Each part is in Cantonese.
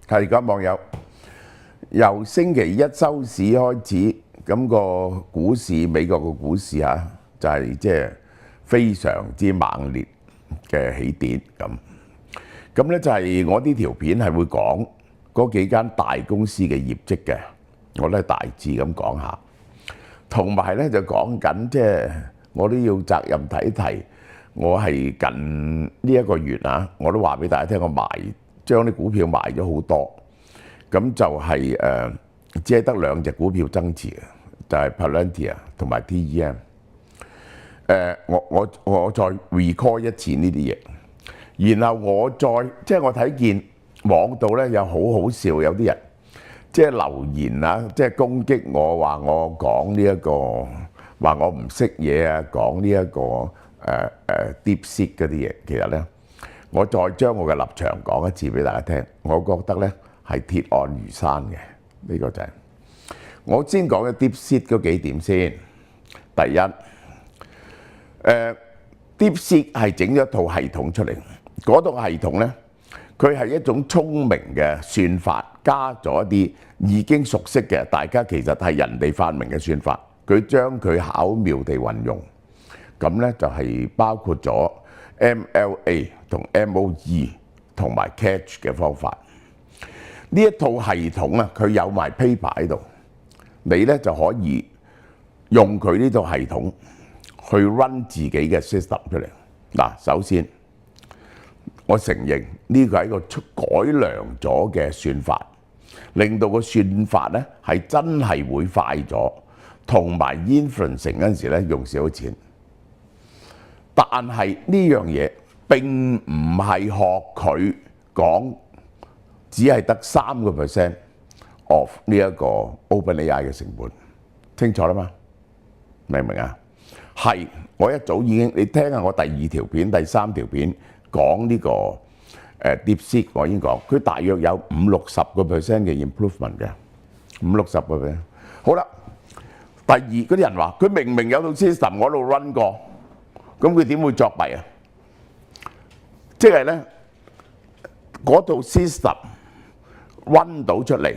係而家網友由星期一收市開始，咁個股市美國個股市就係即係非常之猛烈嘅起跌咁。咁咧就係我呢條片係會講嗰幾間大公司嘅業績嘅，我都係大致咁講下。同埋咧就講緊即係我都要責任提一提，我係近呢一個月我都話俾大家聽，我將啲股票賣咗好多。咁就係只係得兩隻股票增持嘅，就係 Palantir 同埋 TEM。我再 recall 一次呢啲嘢，然後我即係我睇見網度咧有好笑，有啲人即係留言即係攻擊我，話我講呢一個話我唔識嘢講呢一個DeepSeek 嗰啲嘢。其實咧，我再將我嘅立場講一次俾大家聽，我覺得咧係鐵案如山嘅。呢個就係我先講嘅 DeepSeek 嗰幾點先。第一，DeepSeek 係整咗一套系統出嚟，嗰套系統咧，佢係一種聰明嘅算法，加咗一啲已經熟悉嘅，大家其實係人哋發明嘅算法，佢將佢巧妙地運用。咁咧就係包括咗 MLA 同 MOE 同埋 Catch 嘅方法。呢一套系統佢有埋 paper 喺度，你咧就可以用佢呢套系統去 run 自己嘅 system 出嚟。嗱，首先我承認呢個係一個改良咗嘅算法，令到個算法咧係真係會快咗，同埋 inferencing 嗰陣時咧用少咗錢。但係呢樣嘢並唔係學佢講，只係得3% of 呢一個 OpenAI 嘅成本，清楚啦嘛？明唔明啊？係，我一早已經，你聽下我第2條片、第3條片講呢個DeepSeek，我已經講，佢大約有50-60% 嘅 improvement 嘅，50-60%。好啦，第二嗰啲人話，佢明明有套 system 我喺度 run 過，咁佢點會作弊啊？即係咧，嗰套 system run 到出嚟，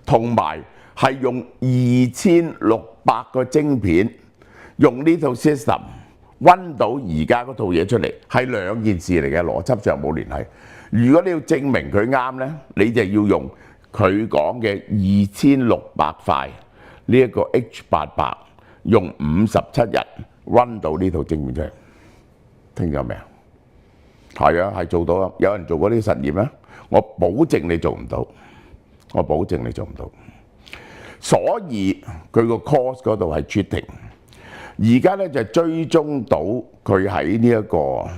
同埋係用2600個晶片，用呢套 system run 到而家嗰套嘢出嚟，係兩件事嚟嘅，邏輯上冇聯繫。如果你要證明佢啱咧，你就要用佢講嘅2600塊呢一個 H800，用57日 run 到呢套晶片出嚟，聽咗未啊？係啊，係做到啊！有人做過呢啲實驗咧，我保證你做唔到，我保證你做唔到。所以佢個 course 嗰度係 cheating。而家咧就追蹤到佢喺呢一個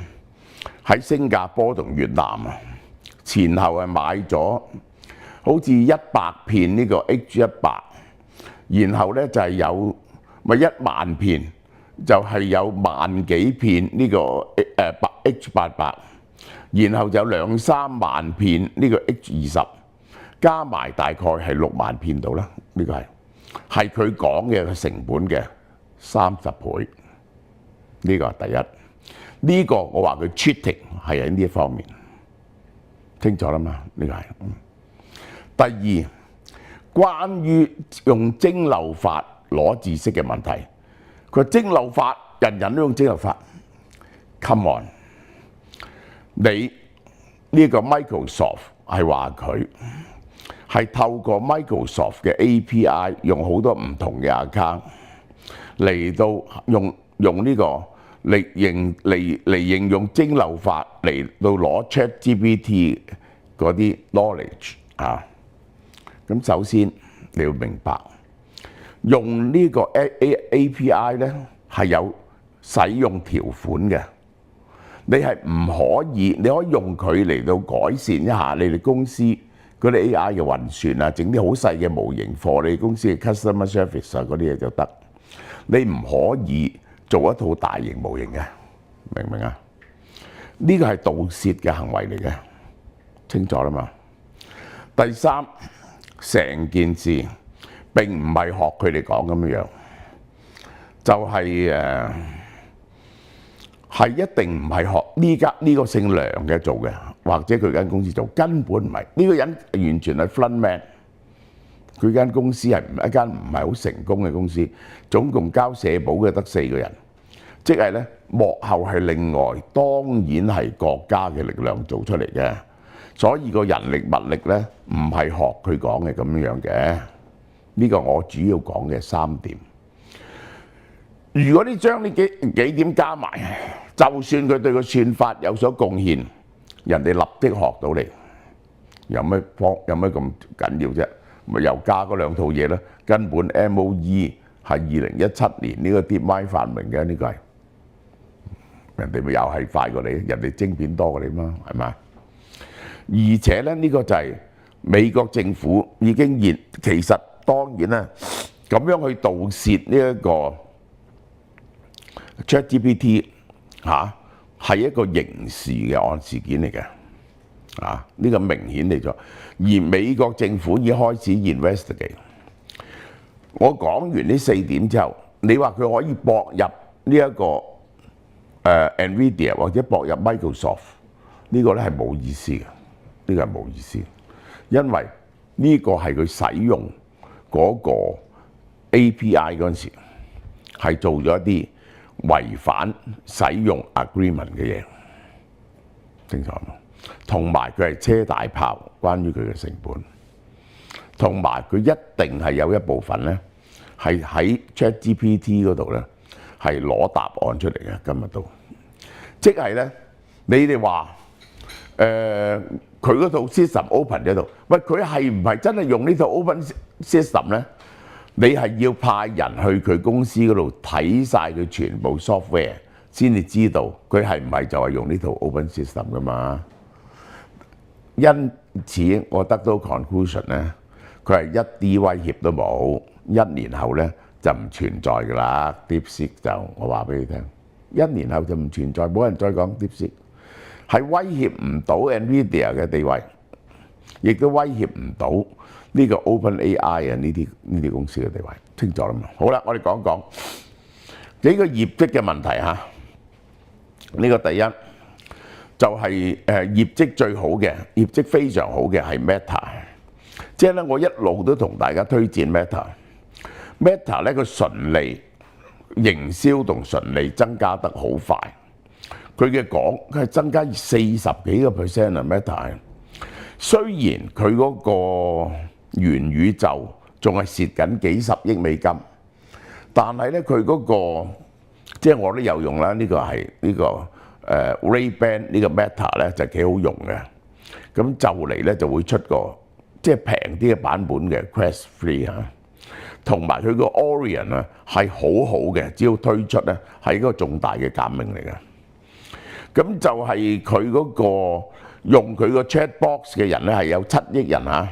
喺新加坡同越南前後係買咗好似100片呢個 H100，然後咧就係有1萬片，就係有萬幾片呢個H800，然後就有2-3萬片呢個 H20，加埋大概係6萬片度啦。呢個係佢講嘅成本嘅30倍。呢個係第一。呢個我話佢 cheating 係喺呢一方面，清楚啦嘛？呢個係。第二，關於用蒸餾法攞知識嘅問題，佢話蒸餾法人人都用蒸餾法 ，come on！ 你呢個 Microsoft 係話佢係透過 Microsoft 嘅 API 用好多唔同嘅 account 嚟到用呢個嚟應用蒸餾法嚟到攞 ChatGPT 嗰啲 knowledge 咁首先你要明白，用呢個 API 咧係有使用條款嘅。你係唔可以，你可以用佢嚟到改善一下你哋公司嗰啲 AI 嘅運算整啲好細嘅模型貨你公司嘅 customer service 嗰啲嘢就得。你唔可以做一套大型模型嘅，明唔明啊？呢個係盜竊嘅行為嚟嘅，清楚啦嘛？第三，成件事並唔係學佢哋講咁樣，就係係一定唔係學呢個姓梁嘅做嘅，或者佢間公司做，根本唔係。呢個人完全係 front man， 佢間公司係一間唔係好成功嘅公司，總共交社保嘅得4個人，即係咧幕後係另外，當然係國家嘅力量做出嚟嘅，所以個人力物力咧唔係學佢講嘅咁樣嘅。呢個我主要講嘅3點。如果你將呢幾點加埋，就算佢對個算法有所貢獻，人哋立即學到你，有咩咁緊要啫？咪又加嗰2套嘢啦。根本 MOE 係2017年呢個 DeepMind 發明嘅，呢個係人哋咪又係快過你，人哋晶片多過你嘛，係嘛？而且咧呢個就係美國政府已經其實當然啦，咁樣去盜竊呢一個ChatGPT 係一個刑事嘅事件嚟嘅，呢個明顯嚟咗。而美國政府已開始 investigate。我講完呢4點之後，你話佢可以駁入呢一個NVIDIA 或者駁入 Microsoft 呢個咧係冇意思嘅，呢個係冇意思，因為呢個係佢使用嗰個 API 嗰陣時係做咗一啲違反使用 agreement 嘅嘢，清楚嗎？同埋佢係車大炮，關於佢嘅成本，同埋佢一定係有一部分咧係喺 ChatGPT 嗰度咧係攞答案出嚟嘅。今日都即係咧，你哋話佢嗰套 system open 喺度，喂，佢係唔係真係用呢套 open system 咧？你係要派人去佢公司嗰度睇晒佢全部 software 先至知道佢係唔係就係用呢套 open system 噶嘛？因此我得到 conclusion 咧，佢係一啲威脅都冇，1年後咧就唔存在噶啦。DeepSeek 就我話俾你聽，1年後就唔存在，冇人再講 DeepSeek，係威脅唔到 NVIDIA 嘅地位，亦都威脅唔到呢個 OpenAI 啊呢啲公司嘅地位，清楚啦嘛？好啦，我哋講講幾個業績嘅問題嚇。呢個第一就係業績最好嘅，業績非常好嘅係 Meta， 即係咧我一路都同大家推薦 Meta 咧個純利營銷同純利增加得好快，佢係增加40幾個 percent 啊 Meta。雖然佢嗰個元宇宙仲係蝕緊幾十億美金，但係咧佢嗰個即係我都有用啦。呢個係呢個Ray-Ban 呢個 Meta 咧就幾好用嘅。咁就嚟咧就會出個即係平啲嘅版本嘅 Quest 3啊，同埋佢個 Orion 啊係好好嘅，只要推出咧係一個重大嘅革命嚟嘅。咁就係佢嗰個用佢個 chatbox 嘅人咧係有7億人嚇。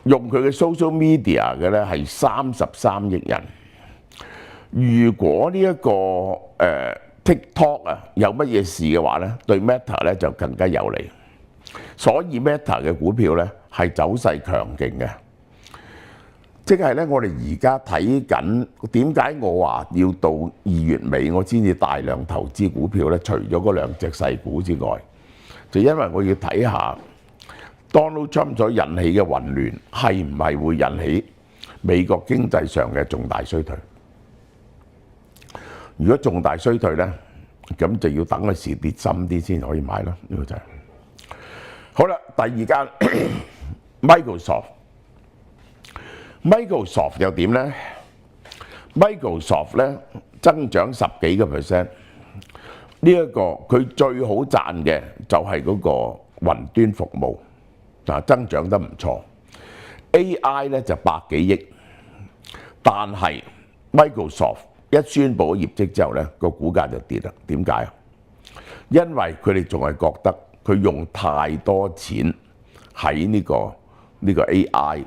用佢嘅 social media 嘅咧係33億人。如果呢一個TikTok 啊有乜嘢事嘅話咧，對 Meta 咧就更加有利。所以 Meta 嘅股票咧係走勢強勁嘅。即係咧，我哋而家睇緊點解我話要到2月尾我先至大量投資股票咧？除咗嗰2隻細股之外，就因為我要睇下Donald Trump 所引起嘅混亂係唔係會引起美國經濟上嘅重大衰退？如果重大衰退咧，咁就要等個市跌深啲先可以買咯。呢個就係好啦。第二間Microsoft 又點咧 ？Microsoft 咧增長10幾個 percent。呢一個佢最好賺嘅就係嗰個雲端服務。增長得唔錯 ，AI 咧就100幾億，但係 Microsoft 一宣佈業績之後咧，個股價就跌啦。點解啊？因為佢哋仲係覺得佢用太多錢喺呢個 AI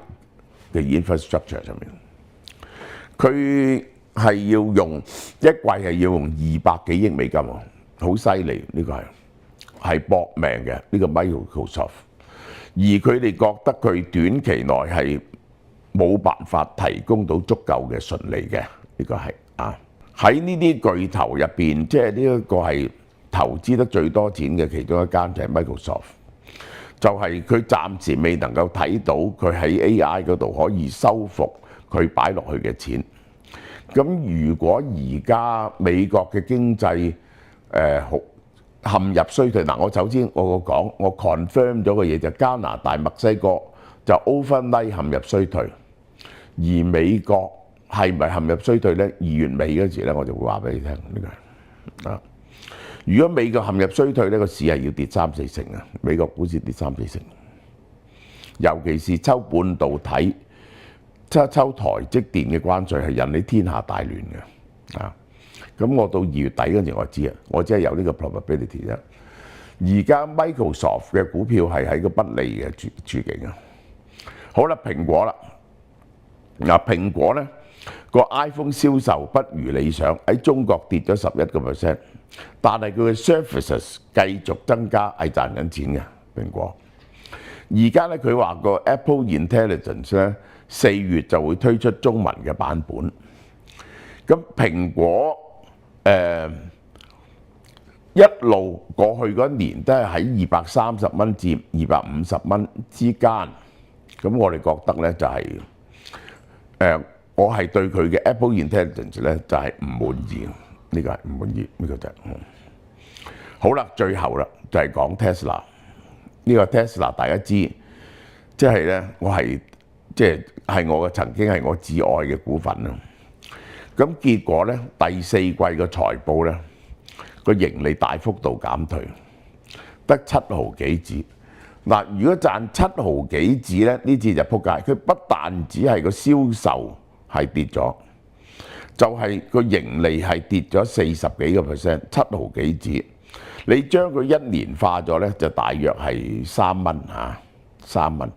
嘅 infrastructure 上面，佢係要用一季係要用200幾億美金喎，好犀利。呢個係搏命嘅呢個 Microsoft。而佢哋覺得佢短期內係冇辦法提供到足夠嘅純利嘅，呢個係啊。喺呢啲巨頭入邊，即係呢一個係投資得最多錢嘅其中一間就係 Microsoft，就係佢暫時未能夠睇到佢喺 AI 嗰度可以收復佢擺落去嘅錢。咁如果而家美國嘅經濟陷入衰退，嗱，我首先我confirm 咗嘅嘢就加拿大、墨西哥就 overnight 陷入衰退，而美國係咪陷入衰退呢？2月尾嗰時咧，我就會話俾你聽呢個啊。如果美國陷入衰退呢，個市係要跌3-4成啊！美國股市跌3-4成，尤其是抽半導體、抽台積電嘅關稅係引起天下大亂嘅啊！咁我到2月底嗰陣我知啊，我只係有呢個 probability 啫。而家 Microsoft 嘅股票係喺個不利嘅處境啊。好啦，蘋果啦，嗱，蘋果咧個 iPhone 銷售不如理想，喺中國跌咗11%，但係佢嘅 services 繼續增加，係賺緊錢嘅蘋果。而家咧佢話個 Apple Intelligence 咧4月就會推出中文嘅版本。咁蘋果一路過去嗰一年都係喺230蚊至250蚊之間，咁我哋覺得咧就係我係對佢嘅 Apple Intelligence 咧就係唔滿意，呢個係唔滿意，呢個就係好啦。最後啦就係講 Tesla， 呢個 Tesla 大家知，即係咧我係係我嘅曾經係我至愛嘅股份啦。咁結果咧第4季嘅財報咧個盈利大幅度減退，得7毫幾子。嗱，如果賺7毫幾子咧，呢次就撲街。佢不但只係個銷售係跌咗，就係個盈利係跌咗40幾個%，7毫幾子。你將佢1年化咗咧，就大約係3蚊嚇，3蚊。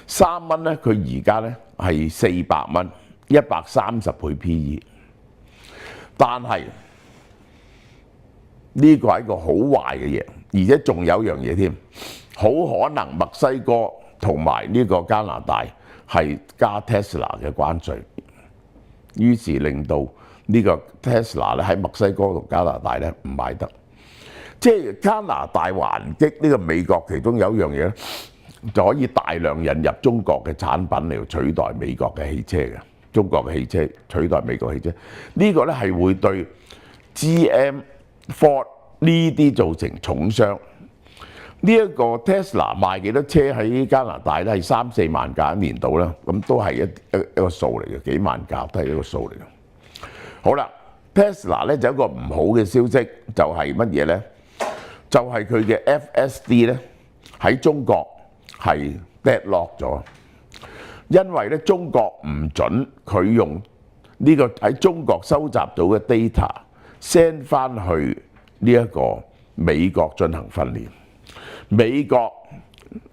3蚊咧，佢而家咧係400蚊，130倍 PE。但係呢個係一個好壞嘅嘢，而且仲有樣嘢添，好可能墨西哥同埋呢個加拿大係加 Tesla 嘅關稅，於是令到呢個 Tesla 咧喺墨西哥同加拿大咧唔賣得。即係加拿大還擊呢個美國，其中有一樣嘢咧，就可以大量引入中國嘅產品嚟取代美國嘅汽車嘅。中國嘅汽車取代美國汽車，呢個咧係會對 GM、Ford 呢啲造成重傷。呢一個 Tesla 賣幾多車喺加拿大咧？係3-4萬架一年度啦，咁都係一個數嚟嘅，幾萬架都係一個數嚟嘅。好啦 ，Tesla 咧就有一個唔好嘅消息，就係乜嘢咧？就係佢嘅 FSD 咧喺中國係 deadlock 咗。因為咧中國唔準佢用呢個喺中國收集到嘅 data send 翻去呢一個美國進行訓練，美國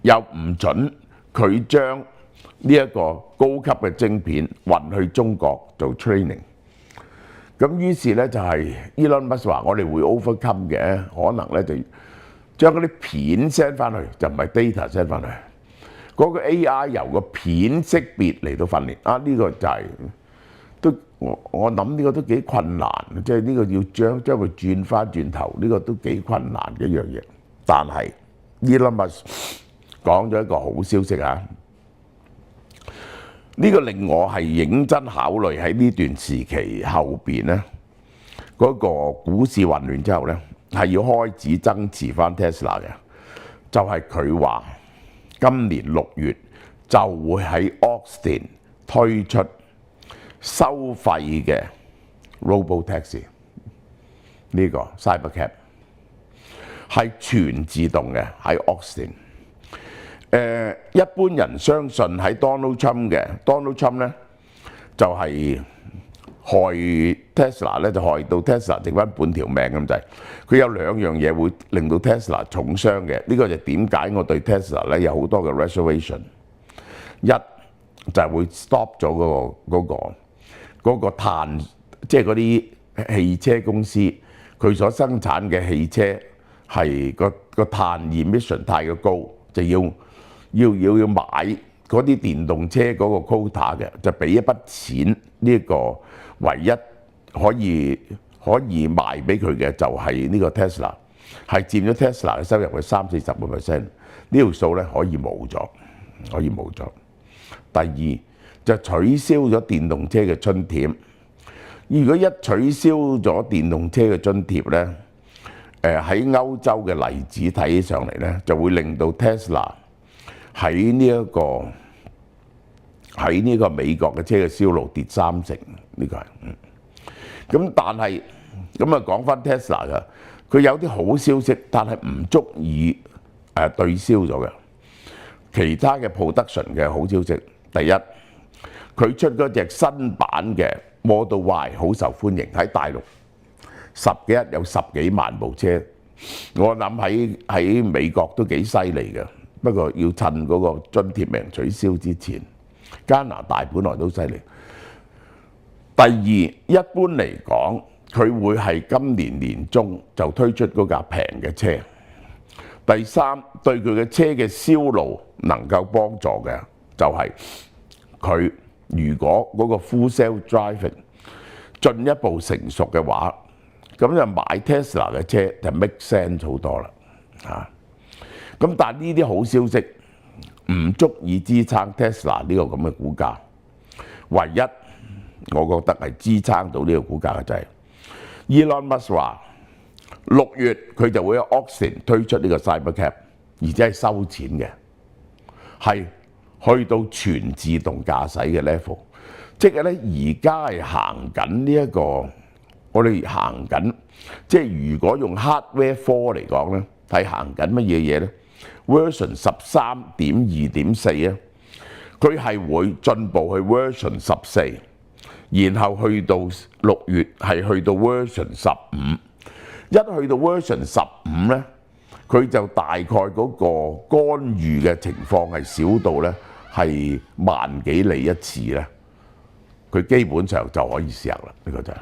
又唔準佢將呢一個高級嘅晶片運去中國做 training。咁於是咧就係 Elon Musk 話我哋會 overcome 嘅，可能咧就將嗰啲片 send 翻去，就唔係 data send 翻去。嗰個 AI 由個片識別嚟到訓練啊，呢個就係都我諗呢個都幾困難，即係呢個要將佢轉翻轉頭，呢個都幾困難嘅一樣嘢。但係 Elon Musk 講咗一個好消息啊，呢個令我係認真考慮喺呢段時期後邊咧，嗰個股市混亂之後咧，係要開始增持翻 Tesla 嘅，就係佢話。今年6月就會喺 Austin 推出收費嘅 Robotaxi， 呢個 Cybercab 係全自動嘅喺 Austin。一般人相信喺 Donald Trump 咧就係害 Tesla 咧，就害到 Tesla 剩翻半條命咁滯。佢有2樣嘢會令到 Tesla 重傷嘅，呢個就點解我對 Tesla 咧有好多嘅 reservation。一就係會 stop 咗嗰個碳，即係嗰啲汽車公司佢所生產嘅汽車係個碳 emission 太過高，就要買嗰啲電動車嗰個 quota 嘅，就俾一筆錢呢個唯一可以賣俾佢嘅就係呢個 Tesla， 係佔咗 Tesla 嘅收入嘅30-40%，呢條數咧可以冇咗，可以冇咗。第二就取消咗電動車嘅津貼。如果一取消咗電動車嘅津貼咧，喺歐洲嘅例子睇起上嚟咧，就會令到 Tesla 喺呢個美國嘅車嘅銷路跌30%，呢個係。咁但係咁啊講翻 Tesla 嘅，佢有啲好消息，但係唔足以對銷咗嘅。其他嘅 production 嘅好消息，第一，佢出嗰隻新版嘅 Model Y 好受歡迎，喺大陸10幾日有10幾萬部車，我諗喺美國都幾犀利嘅。不過要趁嗰個津貼未取消之前，加拿大本來都犀利。第二，一般嚟講，佢會係今年年中就推出嗰架平嘅車。第三，對佢嘅車嘅銷路能夠幫助嘅就係佢如果嗰個 full self driving 進一步成熟嘅話，咁就買 Tesla 嘅車就 make sense 好多啦嚇。咁但係呢啲好消息唔足以支撐 Tesla 呢個咁嘅股價，唯一我覺得係支撐到呢個股價嘅就係 Elon Musk 話6月佢就會喺 Austin 推出呢個 Cybercab， 而且係收錢嘅，係去到全自動駕駛嘅 level， 即係咧而家係行緊呢一個，我哋行緊，即係如果用 hardware 科嚟講咧，係行緊乜嘢嘢咧 ？Version 13.2.4咧，佢係會進步去 Version 14。然後去到6月係去到 version 15，一去到 version 15咧，佢就大概嗰個干預嘅情況係少到咧係萬幾里一次咧，佢基本上就可以試行啦。呢個就係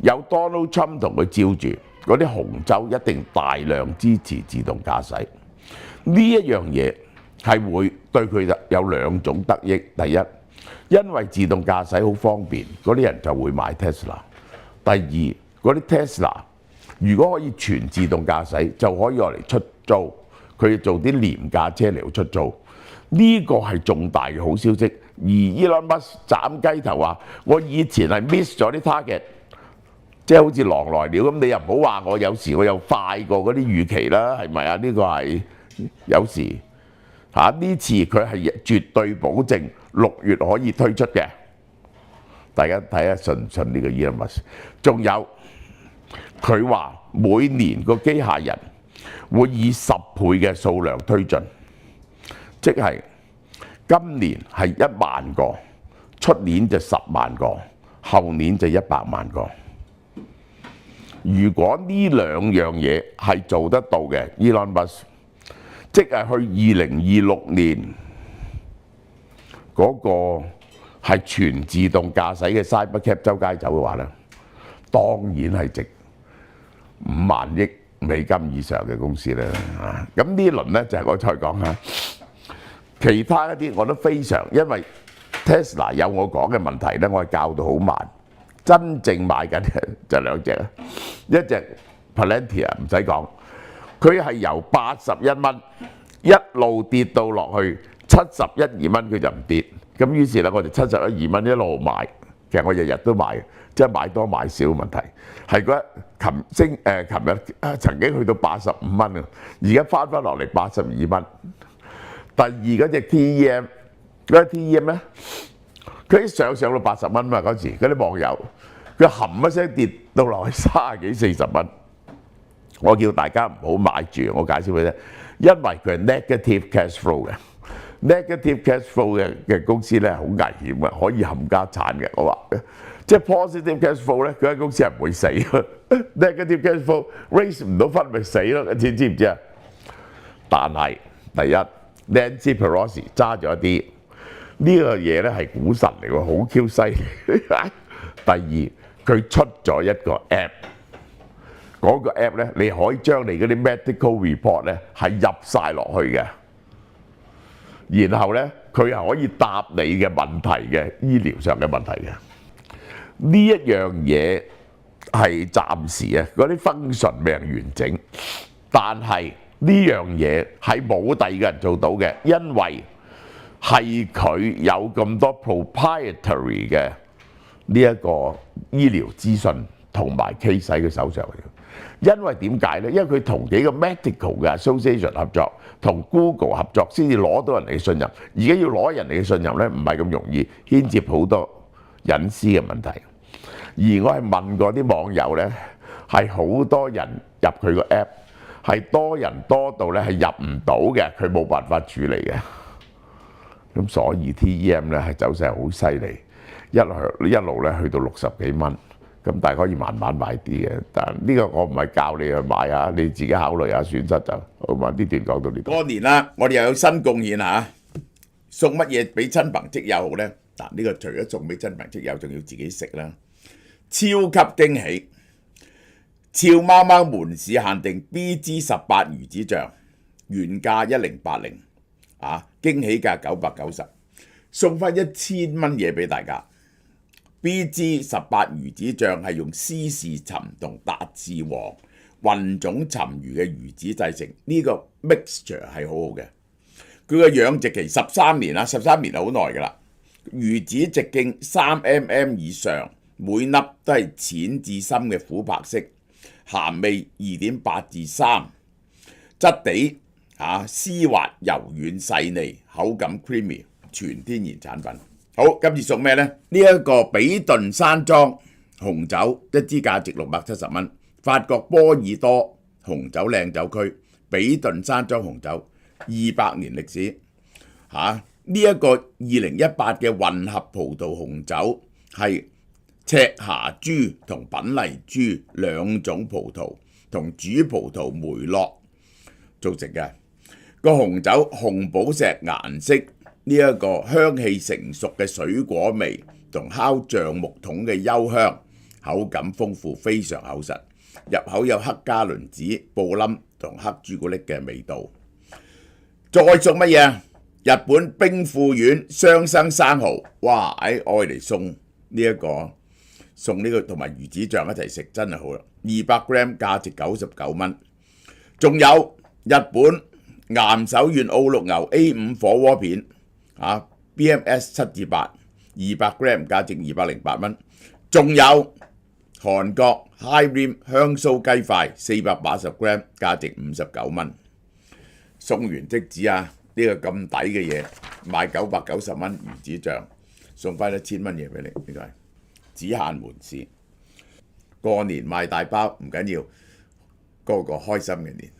有 Donald Trump 同佢照住嗰啲紅州，一定大量支持自動駕駛。呢一樣嘢係會對佢有兩種得益，第一，因為自動駕駛好方便，嗰啲人就會買 Tesla。第二，嗰啲 Tesla 如果可以全自動駕駛，就可以攞嚟出租，佢做啲廉價車嚟出租。呢個係重大嘅好消息。而 Elon Musk 斬雞頭話：我以前係 miss 咗啲 target， 即係好似狼來了咁。你又唔好話我有時我又快過嗰啲預期啦，係咪啊？呢個係有時呢次佢係絕對保證6月可以推出嘅，大家睇下信唔信呢個 Elon Musk？ 仲有佢話每年個機械人會以10倍嘅數量推進，即係今年係1萬個，出年就10萬個，後年就100萬個。如果呢兩樣嘢係做得到嘅 ，Elon Musk 即係去2026年嗰個係全自動駕駛嘅 Cybercab 周街走嘅話咧，當然係值5萬億美金以上嘅公司咧。咁呢輪咧就係我再講下，其他一啲我都非常，因為 Tesla 有我講嘅問題咧，我係教到好慢。真正買緊嘅就兩隻啦，一隻 Palantir 唔使講。佢係由81蚊一路跌到落去71、2蚊，佢就唔跌。咁於是咧，我哋71、2蚊一路買。其實我日日都買，即係買多買少嘅問題。係嗰琴日曾經去到85蚊啊，而家翻落嚟82蚊。第二嗰隻 TEM， 嗰隻 TEM 咧，佢一上到80蚊嘛，嗰時嗰啲網友佢冚一聲跌到落去30幾40蚊。我叫大家唔好買住，我介紹俾你聽，因為佢係 negative cash flow 嘅 negative cash flow 嘅公司咧好危險嘅，可以冚家產嘅。我話即係 positive cash flow 咧，嗰間公司係唔會死嘅。negative cash flow raise 唔到分咪死咯，你知唔知啊？但係第一 Nancy Pelosi 揸咗一啲呢個嘢咧係股神嚟喎，好 Q 犀利。第二佢出咗一個 app。嗰個 app 咧，你可以將你嗰啲 medical report 咧係入晒落去嘅，然後咧佢係可以答你嘅問題嘅醫療上嘅問題嘅。呢一樣嘢係暫時啊，嗰啲 function 未係完整，但係呢樣嘢係冇第二個人做到嘅，因為係佢有咁多 proprietary 嘅呢一個醫療資訊同埋 case 喺佢手上嘅。因為點解呢？因為佢同幾個 medical 嘅 association 合作，同 Google 合作，先至攞到人哋嘅信任。而家要攞人哋嘅信任呢，唔係咁容易，牽涉好多隱私嘅問題。而我係問過啲網友呢，係好多人入佢個 app， 係多人多到呢係入唔到嘅，佢冇辦法處理嘅。咁所以 TEM 呢係走勢好犀利，一路呢去到60幾蚊。咁大家可以慢慢買啲嘅，但呢個我唔係教你去買啊，你自己考慮下損失就好嘛。呢段講到呢度。過年啦，我哋又有新貢獻嚇，送乜嘢俾親朋戚友好呢？嗱，呢個除咗送俾親朋戚友，仲要自己食啦，超級驚喜！俏貓貓門市限定 BG18 魚子醬，原價1080啊，驚喜價990，送翻1000蚊嘢俾大家。BG18 魚子醬係用斯氏鱘同達氏黃混種鱘魚嘅魚子製成，呢個 mixture 係好好嘅。佢個養殖期13年啦，13年係好耐㗎啦。魚子直徑3mm 以上，每粒都係淺至深嘅琥珀色，鹹味2.8至3，質地絲滑柔軟細膩，口感 creamy， 全天然產品。好，今次送咩呢？呢一個比頓山莊紅酒，一支價值670蚊。法國波爾多紅酒靚酒區，比頓山莊紅酒200年歷史。呢一個2018嘅混合葡萄紅酒係赤霞珠同品麗珠兩種葡萄同主葡萄梅洛做成嘅。個紅酒紅寶石顏色。呢一個香氣成熟嘅水果味同烤橡木桶嘅幽香，口感豐富，非常厚實，入口有黑加侖子、布冧同黑朱古力嘅味道。再送乜嘢？日本兵庫縣雙生生蠔，哇！愛嚟送呢一個，送呢個同埋魚子醬一齊食，真係好啦。200g 價值99蚊。仲有日本岩手縣奧鹿牛 A5 火鍋片。BMS 7至8 200g 價值208蚊，仲有韓國 High Rim 香酥雞塊480g 價值59蚊。送完即止啊！呢個咁抵嘅嘢，賣990蚊魚子醬，送翻1000蚊嘢俾你，呢個係只限門市。過年賣大包唔緊要，個個開心嘅年。